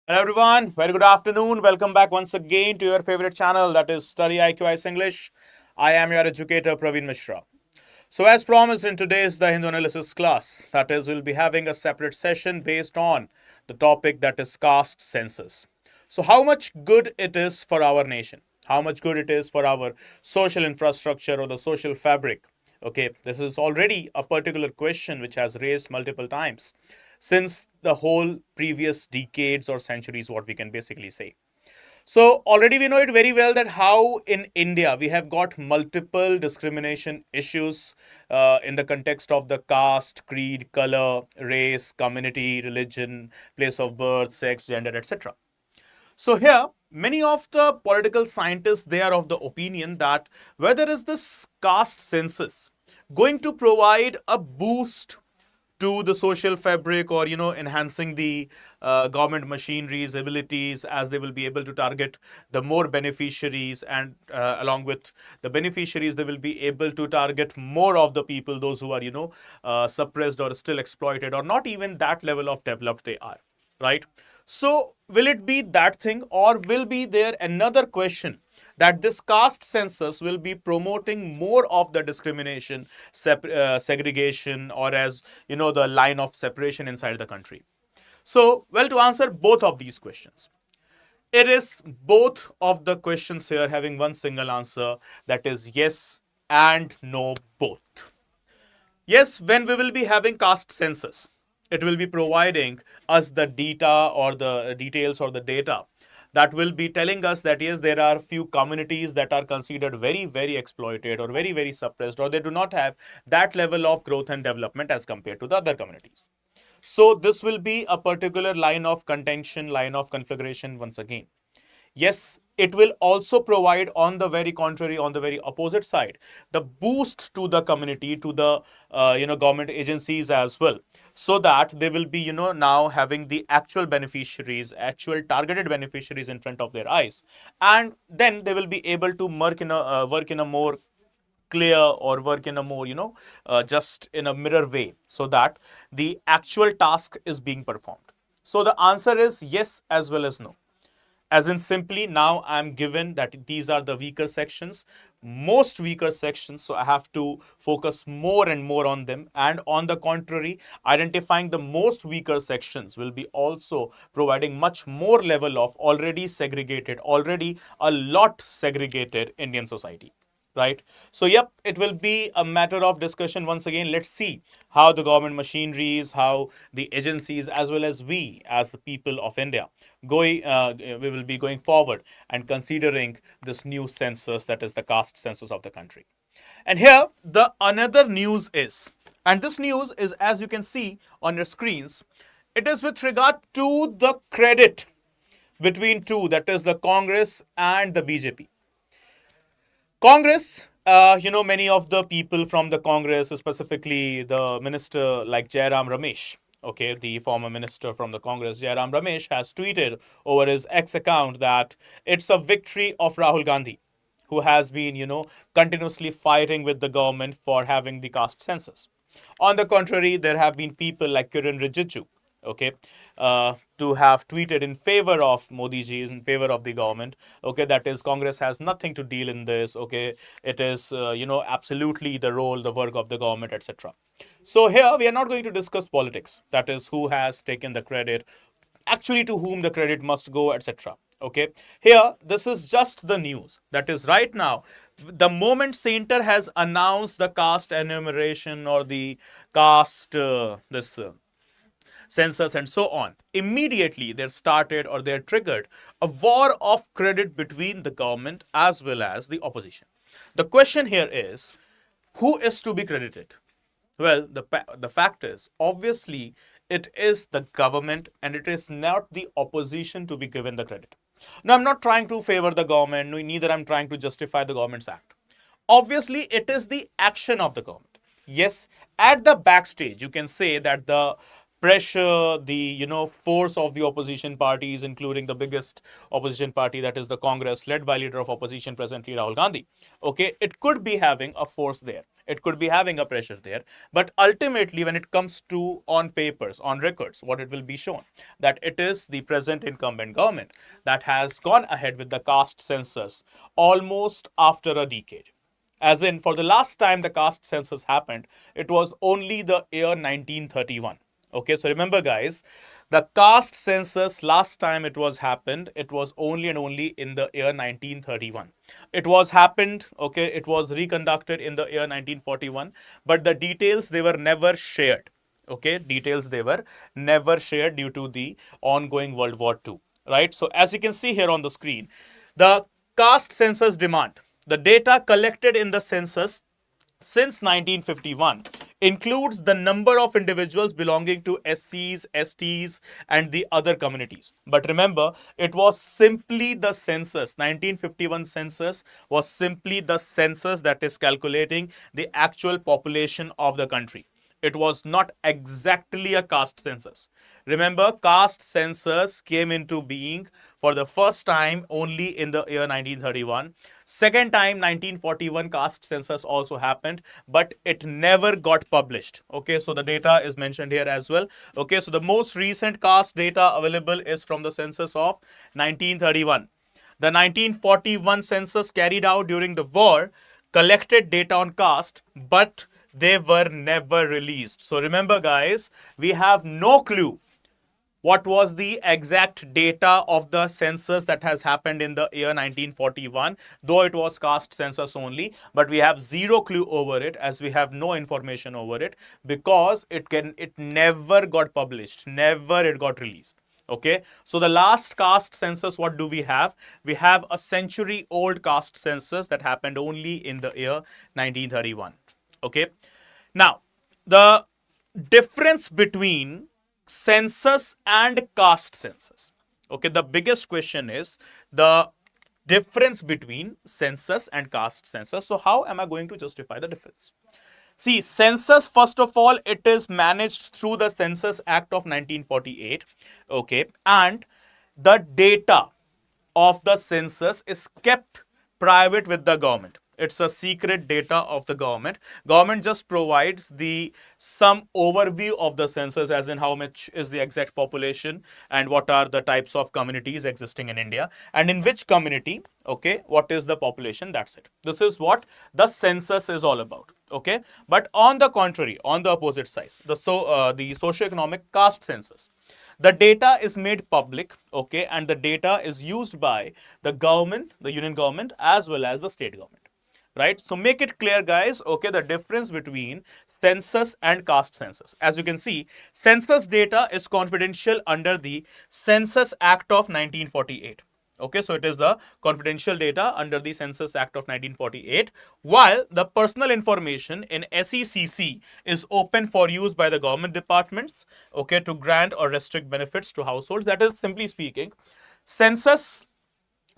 Hello everyone, very good afternoon. Welcome back once again to your favorite channel, that is StudyIQ IAS English. I am your educator Praveen Mishra. So as promised in today's the Hindu analysis class, that is we'll be having a separate session based on the topic that is caste census. So how much good it is for our nation, how much good it is for our social infrastructure or the social fabric. Okay, this is already a particular question which has raised multiple times since the whole previous decades or centuries, what we can basically say. So already we know it very well that how in India we have got multiple discrimination issues in the context of the caste, creed, color, race, community, religion, place of birth, sex, gender, etc. So here, many of the political scientists, they are of the opinion that whether is this caste census going to provide a boost to the social fabric or enhancing the government machinery's abilities, as they will be able to target the more beneficiaries, and along with the beneficiaries they will be able to target more of the people, those who are suppressed or still exploited or not even that level of developed they are, right? So will it be that thing, or will be there another question that this caste census will be promoting more of the discrimination, segregation, or as the line of separation inside the country? So, well, to answer both of these questions, it is both of the questions here having one single answer, that is yes and no both. Yes, when we will be having caste census, it will be providing us the data or the details or the data that will be telling us that yes, there are few communities that are considered very, very exploited or very, very suppressed, or they do not have that level of growth and development as compared to the other communities. So this will be a particular line of contention, line of configuration once again. Yes, it will also provide, on the very contrary, on the very opposite side, the boost to the community, to the government agencies as well, so that they will be now having the actual beneficiaries, actual targeted beneficiaries in front of their eyes, and then they will be able to work in a more clear, or work in a more just in a mirror way, so that the actual task is being performed. So the answer is yes as well as no, as in simply now I'm given that these are the weaker sections, most weaker sections, so I have to focus more and more on them, and on the contrary, identifying the most weaker sections will be also providing much more level of already segregated, already a lot segregated Indian society, right? So yep, it will be a matter of discussion once again. Let's see how the government machineries, how the agencies, as well as we as the people of India going we will be going forward and considering this new census, that is the caste census of the country. And here the another news is, and this news is, as you can see on your screens, it is with regard to the credit between two, that is the Congress and the BJP. Congress, many of the people from the Congress, specifically the minister like Jairam Ramesh, okay, the former minister from the Congress, Jairam Ramesh, has tweeted over his X account that it's a victory of Rahul Gandhi, who has been, continuously fighting with the government for having the caste census. On the contrary, there have been people like Kiran Rijiju, okay, to have tweeted in favor of Modi ji, in favor of the government. Okay, that is, Congress has nothing to deal in this. Okay, it is absolutely the role, the work of the government, etc. So here we are not going to discuss politics. That is, who has taken the credit, actually to whom the credit must go, etc. Okay, here this is just the news. That is, right now, the moment center has announced the caste enumeration or the caste this census and so on, immediately there started, or there triggered, a war of credit between the government as well as the opposition. The question here is, who is to be credited? Well, the fact is, obviously, it is the government, and it is not the opposition to be given the credit. Now, I'm not trying to favor the government, neither I'm trying to justify the government's act. Obviously, it is the action of the government. Yes, at the backstage, you can say that the pressure, the force of the opposition parties, including the biggest opposition party, that is the Congress, led by leader of opposition presently Rahul Gandhi. Okay, it could be having a force there, it could be having a pressure there, but ultimately when it comes to on papers, on records, what it will be shown, that it is the present incumbent government that has gone ahead with the caste census almost after a decade. As in, for the last time the caste census happened, it was only the year 1931. Okay, so remember, guys, the caste census last time it was happened, it was only and only in the year 1931. It was happened, okay, it was reconducted in the year 1941, but the details, they were never shared. Okay, details, they were never shared due to the ongoing World War II. Right, so as you can see here on the screen, the caste census demand, the data collected in the census since 1951 includes the number of individuals belonging to SCs, STs, and the other communities. But remember, it was simply the census. 1951 census was simply the census that is calculating the actual population of the country. It was not exactly a caste census. Remember, caste census came into being for the first time only in the year 1931. Second time, 1941 caste census also happened, but it never got published. Okay, so the data is mentioned here as well. Okay, so the most recent caste data available is from the census of 1931. The 1941 census carried out during the war collected data on caste, but they were never released. So remember, guys, we have no clue what was the exact data of the census that has happened in the year 1941, though it was caste census only, but we have zero clue over it, as we have no information over it, because it never got published, never it got released. Okay, so the last caste census, what do we have? We have a century old caste census that happened only in the year 1931. Okay, now the difference between census and caste census. Okay, the biggest question is the difference between census and caste census. So how am I going to justify the difference? See, census, first of all, it is managed through the Census Act of 1948. Okay, and the data of the census is kept private with the government. It's a secret data of the government. Government just provides the some overview of the census, as in how much is the exact population and what are the types of communities existing in India, and in which community, okay, what is the population. That's it. This is what the census is all about. Okay, but on the contrary, on the opposite side, the socio-economic caste census, the data is made public, okay, and the data is used by the government, the union government, as well as the state government. Right, so make it clear, guys, okay, the difference between census and caste census. As you can see, census data is confidential under the Census Act of 1948. Okay, so it is the confidential data under the Census Act of 1948, while the personal information in SECC is open for use by the government departments, okay, to grant or restrict benefits to households. That is, simply speaking, census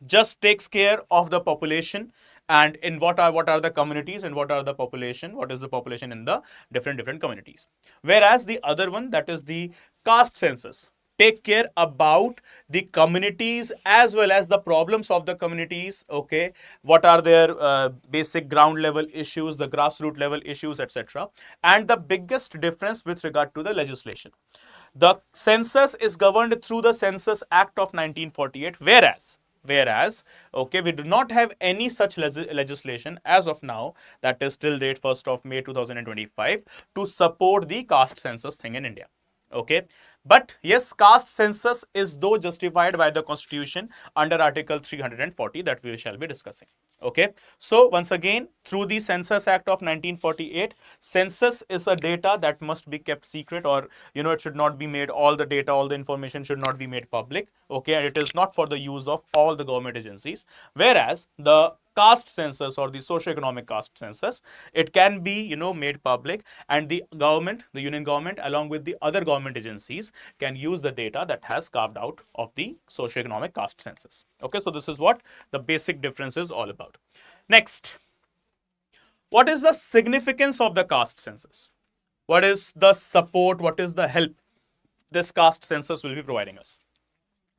just takes care of the population and in what are the communities and what are the population, what is the population in the different communities. Whereas the other one, that is the caste census, take care about the communities as well as the problems of the communities. Okay, what are their basic ground level issues, the grassroots level issues, etc. And the biggest difference with regard to the legislation, the census is governed through the Census Act of 1948, whereas okay, we do not have any such legislation as of now, that is till date 1st of May 2025, to support the caste census thing in India. Okay, but yes, caste census is though justified by the constitution under article 340 that we shall be discussing. Okay, so once again, through the Census Act of 1948, census is a data that must be kept secret, or it should not be made, all the data, all the information should not be made public. Okay, and it is not for the use of all the government agencies, whereas the caste census or the socio-economic caste census, it can be made public, and the government, the union government, along with the other government agencies, can use the data that has carved out of the socio-economic caste census. Okay, so this is what the basic difference is all about. Next, what is the significance of the caste census? What is the support, what is the help this caste census will be providing us.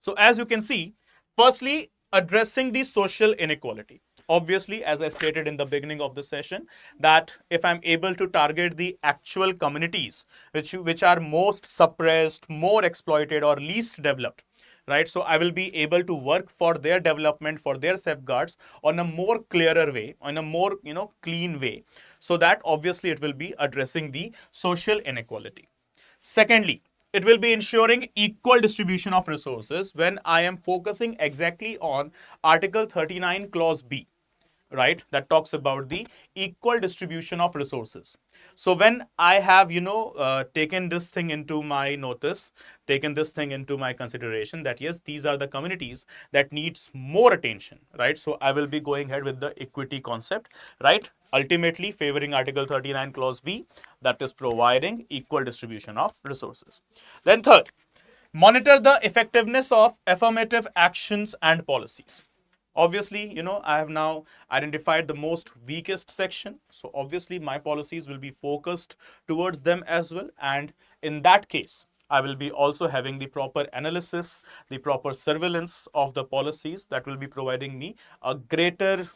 So as you can see, firstly, addressing the social inequality. Obviously, as I stated in the beginning of the session, that if I'm able to target the actual communities which are most suppressed, more exploited, or least developed, right? So I will be able to work for their development, for their safeguards on a more clearer way, on a more clean way, so that obviously it will be addressing the social inequality. Secondly, it will be ensuring equal distribution of resources when I am focusing exactly on Article 39 Clause B, right, that talks about the equal distribution of resources. So when I have taken this thing into my notice, taken this thing into my consideration, that yes, these are the communities that needs more attention, right? So I will be going ahead with the equity concept, right, ultimately favoring Article 39 Clause B, that is providing equal distribution of resources. Then third, monitor the effectiveness of affirmative actions and policies. Obviously, I have now identified the most weakest section, so obviously my policies will be focused towards them as well, and in that case I will be also having the proper analysis, the proper surveillance of the policies that will be providing me a greater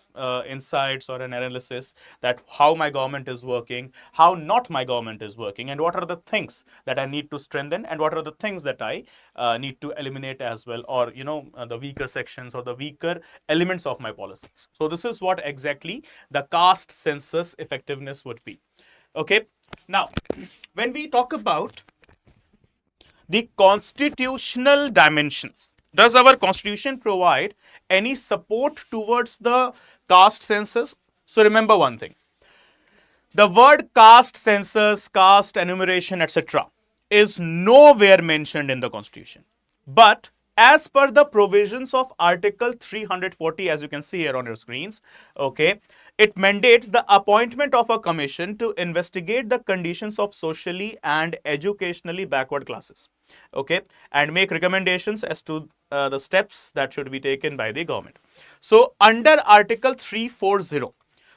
insights or an analysis that how my government is working, how not my government is working, and what are the things that I need to strengthen and what are the things that I need to eliminate as well, or the weaker sections or the weaker elements of my policies. So this is what exactly the caste census effectiveness would be. Okay, now when we talk about the constitutional dimensions, does our constitution provide any support towards the caste census? So remember one thing, the word caste census, caste enumeration, etc. is nowhere mentioned in the constitution. But as per the provisions of Article 340, as you can see here on your screens, okay, it mandates the appointment of a commission to investigate the conditions of socially and educationally backward classes, okay, and make recommendations as to the steps that should be taken by the government. So under Article 340,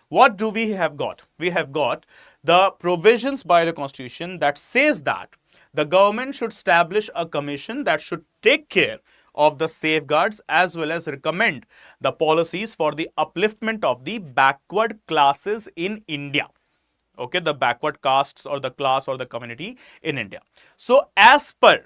what do we have got? We have got the provisions by the Constitution that says that the government should establish a commission that should take care of the safeguards as well as recommend the policies for the upliftment of the backward classes in India. Okay, the backward castes or the class or the community in India. So as per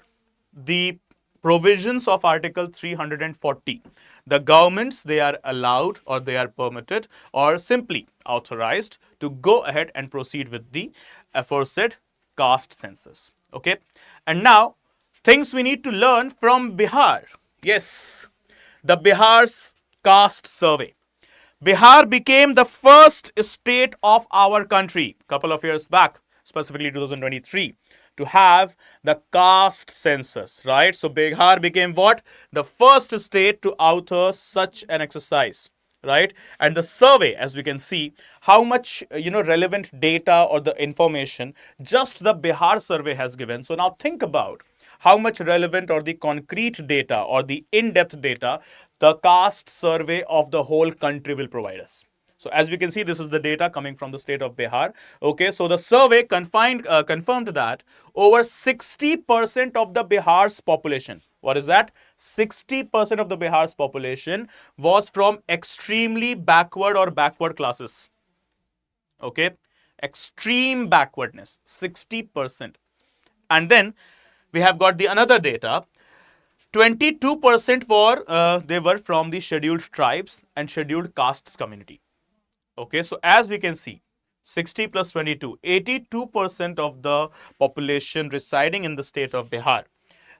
the provisions of Article 340, the governments, they are allowed or they are permitted or simply authorized to go ahead and proceed with the aforesaid caste census. Okay, and now things we need to learn from Bihar. Yes, the Bihar's caste survey. Bihar became the first state of our country a couple of years back, specifically 2023, to have the caste census, right? So Bihar became what? The first state to author such an exercise, right? And the survey, as we can see, how much relevant data or the information just the Bihar survey has given. So now think about how much relevant or the concrete data or the in-depth data the caste survey of the whole country will provide us. So as we can see, this is the data coming from the state of Bihar. Okay, so the survey confirmed that over 60% of the Bihar's population, what is that? 60% of the Bihar's population was from extremely backward or backward classes. Okay, extreme backwardness, 60%. And then we have got the another data. 22% they were from the scheduled tribes and scheduled castes community. Okay, so as we can see, 60 plus 22, 82% of the population residing in the state of Bihar,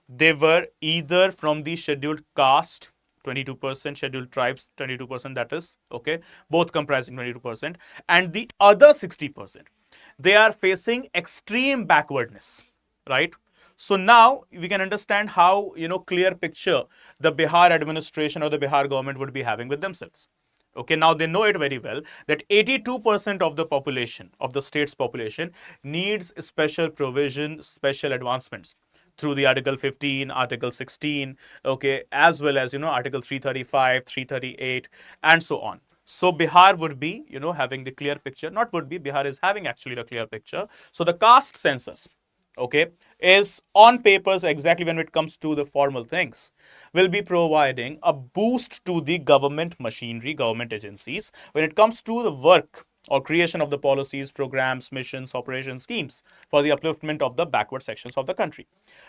they were either from the scheduled caste, 22%, scheduled tribes, 22%, that is, okay, both comprising 22%, and the other 60%, they are facing extreme backwardness, right? So now we can understand how, clear picture the Bihar administration or the Bihar government would be having with themselves. Okay, now they know it very well that 82% of the population, of the state's population, needs special provision, special advancements through the Article 15, Article 16, okay, as well as, Article 335, 338, and so on. So Bihar would be, having the clear picture, not would be, Bihar is having actually the clear picture. So the caste census, okay, is on papers exactly when it comes to the formal things, will be providing a boost to the government machinery, government agencies when it comes to the work or creation of the policies, programs, missions, operation schemes for the upliftment of the backward sections of the country.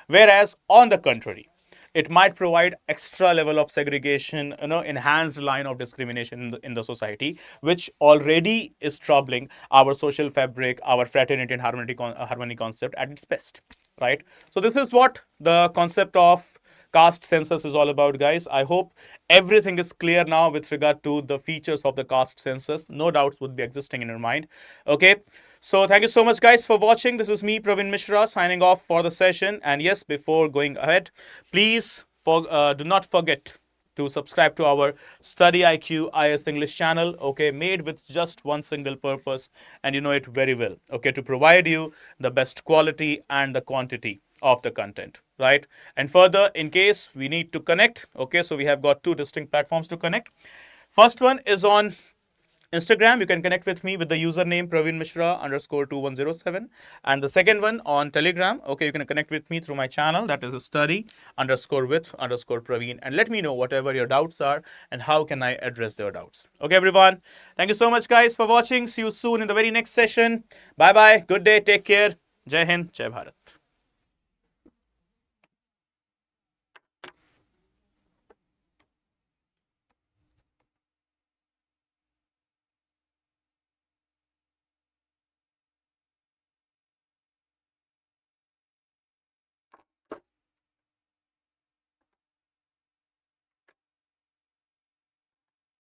Whereas, on the contrary, it might provide extra level of segregation, enhanced line of discrimination in the society, which already is troubling our social fabric, our fraternity and harmony concept at its best, right? So this is what the concept of caste census is all about, guys. I hope everything is clear now with regard to the features of the caste census. No doubts would be existing in your mind. Okay, so thank you so much, guys, for watching. This is me, Praveen Mishra, signing off for the session. And yes, before going ahead, please do not forget to subscribe to our StudyIQ IAS English channel, okay, made with just one single purpose, and you know it very well, okay, to provide you the best quality and the quantity of the content, right? And further, in case we need to connect, okay, so we have got two distinct platforms to connect. First one is on Instagram. You can connect with me with the username Praveen Mishra underscore 2107. And the second one on Telegram, okay, you can connect with me through my channel, that is study underscore with underscore Praveen, and let me know whatever your doubts are and how can I address your doubts. Okay, everyone. Thank you so much, guys, for watching. See you soon in the very next session. Bye bye. Good day. Take care. Jai Hind. Jai Bharat.